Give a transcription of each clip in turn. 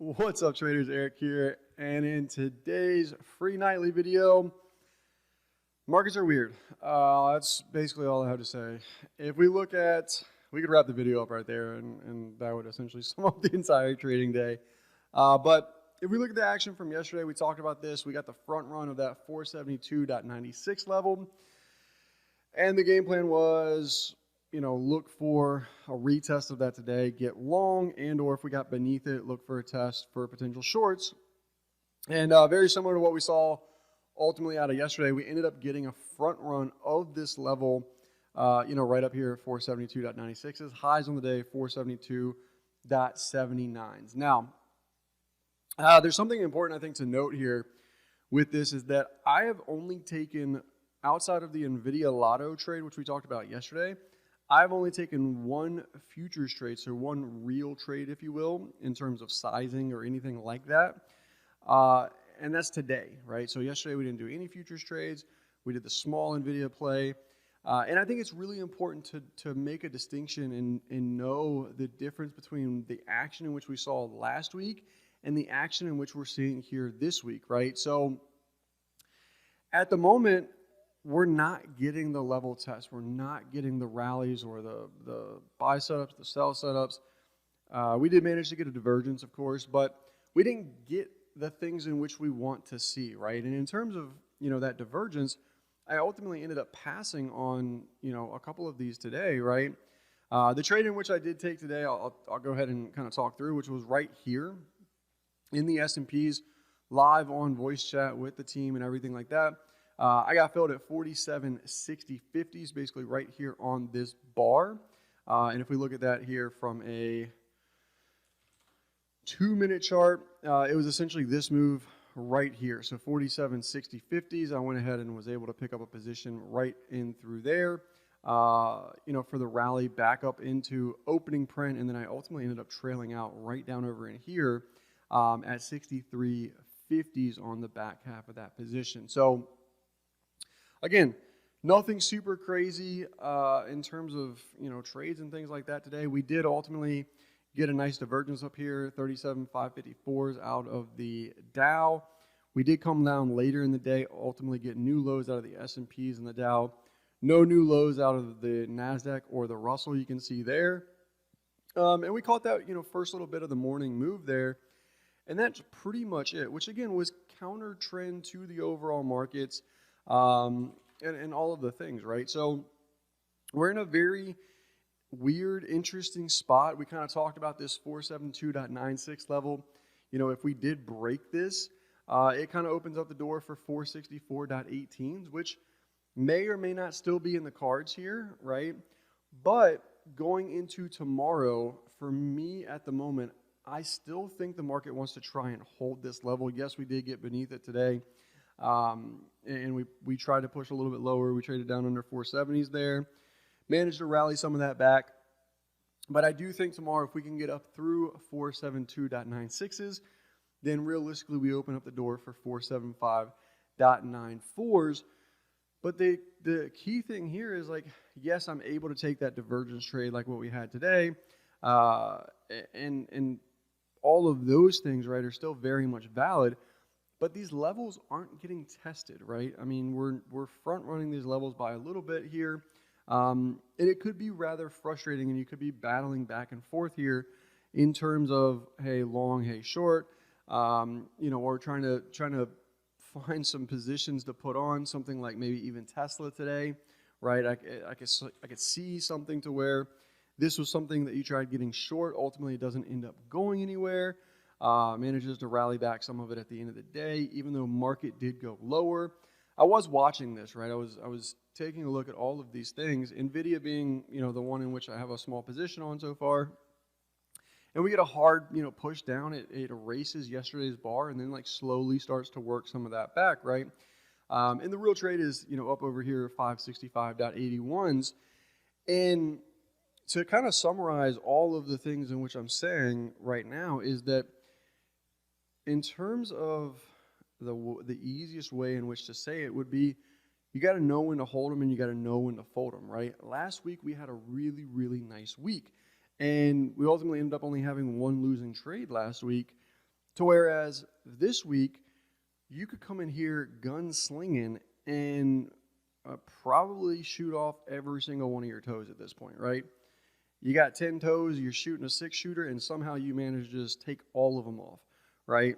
What's up, traders? Eric here, and in today's free nightly video, markets are weird. That's basically all I have to say. If we look at, we could wrap the video up right there, and that would essentially sum up the entire trading day. But if we look at the action from yesterday, we talked about this. We got the front run of that 472.96 level, and the game plan was, look for a retest of that today, get long, and or if we got beneath it, look for a test for potential shorts. And very similar to what we saw ultimately out of yesterday, we ended up getting a front run of this level, right up here at 472.96. Highs on the day, 472.79s. Now, there's something important I think to note here with this is that I have only taken, outside of the NVIDIA Lotto trade, which we talked about yesterday, I've only taken one futures trade, so one real trade, if you will, in terms of sizing or anything like that. And that's today, right? So yesterday we didn't do any futures trades. We did the small NVIDIA play. And I think it's really important to make a distinction and know the difference between the action in which we saw last week and the action in which we're seeing here this week, right? So at the moment, we're not getting the level test. We're not getting the rallies or the buy setups, the sell setups. We did manage to get a divergence, of course, but we didn't get the things in which we want to see, right? And in terms of, that divergence, I ultimately ended up passing on, a couple of these today, right? The trade in which I did take today, I'll go ahead and kind of talk through, which was right here in the S&Ps, live on voice chat with the team and everything like that. I got filled at 47.60.50s, basically right here on this bar. And if we look at that here from a 2-minute chart, it was essentially this move right here. So 47.60.50s, I went ahead and was able to pick up a position right in through there, for the rally back up into opening print. And then I ultimately ended up trailing out right down over in here at 63.50s on the back half of that position. So again, nothing super crazy in terms of, trades and things like that today. We did ultimately get a nice divergence up here, 37.554s out of the Dow. We did come down later in the day, ultimately get new lows out of the S&Ps and the Dow. No new lows out of the NASDAQ or the Russell, you can see there. And we caught that, first little bit of the morning move there. And that's pretty much it, which again was counter trend to the overall markets. And all of the things, right? So we're in a very weird, interesting spot. We kind of talked about this 472.96 level. If we did break this, it kind of opens up the door for 464.18s, which may or may not still be in the cards here, right? But going into tomorrow, for me at the moment, I still think the market wants to try and hold this level. Yes, we did get beneath it today. And we tried to push a little bit lower. We traded down under 470s there. Managed to rally some of that back. But I do think tomorrow, if we can get up through 472.96s, then realistically we open up the door for 475.94s. But the key thing here is, yes, I'm able to take that divergence trade like what we had today. And all of those things, right, are still very much valid. But these levels aren't getting tested, right? I mean, we're front running these levels by a little bit here. And it could be rather frustrating, and you could be battling back and forth here in terms of, hey, long, hey, short, or trying to find some positions to put on, something like maybe even Tesla today, right? I could see something to where this was something that you tried getting short. Ultimately, it doesn't end up going anywhere. Manages to rally back some of it at the end of the day, even though market did go lower. I was watching this, right? I was taking a look at all of these things. NVIDIA being, the one in which I have a small position on so far. And we get a hard, push down. It erases yesterday's bar and then slowly starts to work some of that back, right? And the real trade is, up over here, 565.81s. And to kind of summarize all of the things in which I'm saying right now is that in terms of the easiest way in which to say it would be, you got to know when to hold them and you got to know when to fold them, right? Last week we had a really, really nice week. And we ultimately ended up only having one losing trade last week. To whereas this week, you could come in here gunslinging and probably shoot off every single one of your toes at this point, right? You got 10 toes, you're shooting a 6-shooter, and somehow you manage to just take all of them off, right?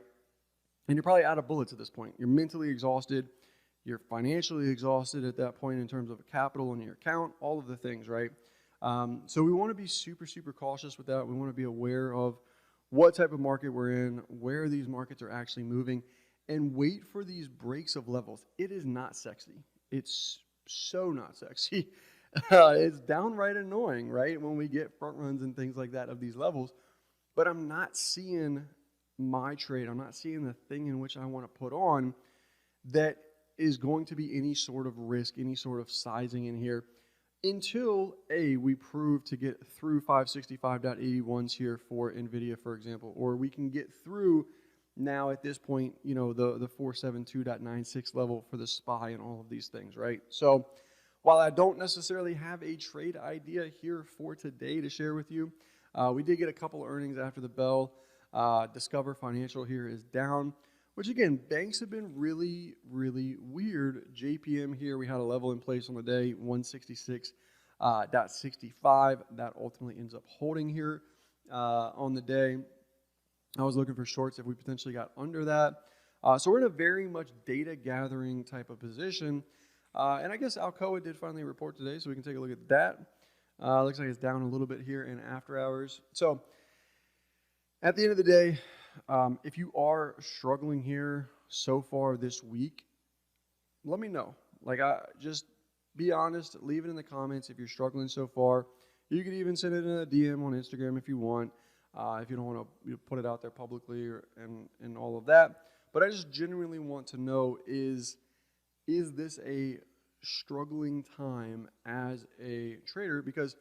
And you're probably out of bullets at this point. You're mentally exhausted. You're financially exhausted at that point in terms of capital in your account, all of the things, right? So we want to be super, super cautious with that. We want to be aware of what type of market we're in, where these markets are actually moving, and wait for these breaks of levels. It is not sexy. It's so not sexy. It's downright annoying, right, when we get front runs and things like that of these levels. But I'm not seeing my trade. I'm not seeing the thing in which I want to put on that is going to be any sort of risk, any sort of sizing in here until, we prove to get through 565.81s here for NVIDIA, for example, or we can get through now at this point, the 472.96 level for the SPY and all of these things, right? So while I don't necessarily have a trade idea here for today to share with you, we did get a couple earnings after the bell. Discover Financial here is down, which again, banks have been really, really weird. JPM here, we had a level in place on the day, 166.65. That ultimately ends up holding here on the day. I was looking for shorts if we potentially got under that. So we're in a very much data gathering type of position. And I guess Alcoa did finally report today, so we can take a look at that. Looks like it's down a little bit here in after hours. So at the end of the day, if you are struggling here so far this week, let me know. Just be honest, leave it in the comments if you're struggling so far. You could even send it in a DM on Instagram if you want, if you don't want to put it out there publicly and all of that. But I just genuinely want to know, is this a struggling time as a trader? Because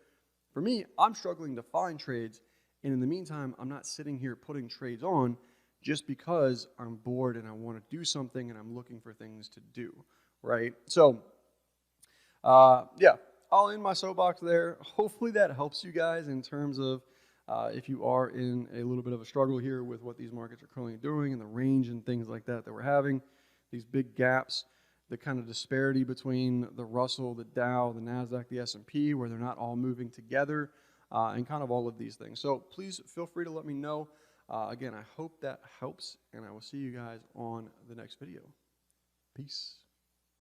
for me, I'm struggling to find trades. And in the meantime, I'm not sitting here putting trades on just because I'm bored and I want to do something and I'm looking for things to do, right? So, I'll end my soapbox there. Hopefully that helps you guys in terms of if you are in a little bit of a struggle here with what these markets are currently doing and the range and things like that we're having, these big gaps, the kind of disparity between the Russell, the Dow, the NASDAQ, the S&P, where they're not all moving together, and kind of all of these things. So please feel free to let me know. Again, I hope that helps, and I will see you guys on the next video. Peace.